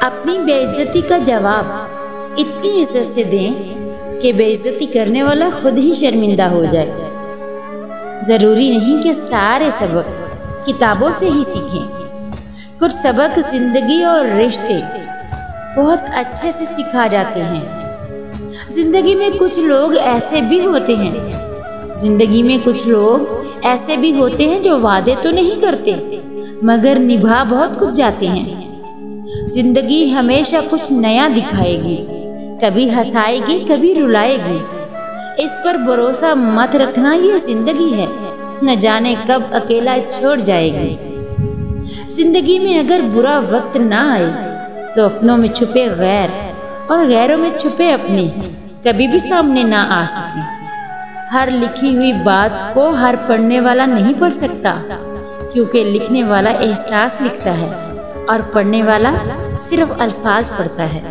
अपनी बेइज्जती का जवाब इतनी इज्जत से दें कि बेइज्जती करने वाला खुद ही शर्मिंदा हो जाए। ज़रूरी नहीं कि सारे सबक किताबों से ही सीखें। कुछ सबक ज़िंदगी और रिश्ते बहुत अच्छे से सिखा जाते हैं। ज़िंदगी में कुछ लोग ऐसे भी होते हैं जो वादे तो नहीं करते मगर निभा बहुत कुछ जाते हैं। ज़िंदगी हमेशा कुछ नया दिखाएगी, कभी हंसाएगी कभी रुलाएगी। इस पर भरोसा मत रखना, ये ज़िंदगी है, न जाने कब अकेला छोड़ जाएगी। ज़िंदगी में अगर बुरा वक्त ना आए तो अपनों में छुपे गैर और गैरों में छुपे अपने कभी भी सामने ना आ सके। हर लिखी हुई बात को हर पढ़ने वाला नहीं पढ़ सकता, क्योंकि लिखने वाला एहसास लिखता है और पढ़ने वाला सिर्फ अल्फाज पढ़ता है।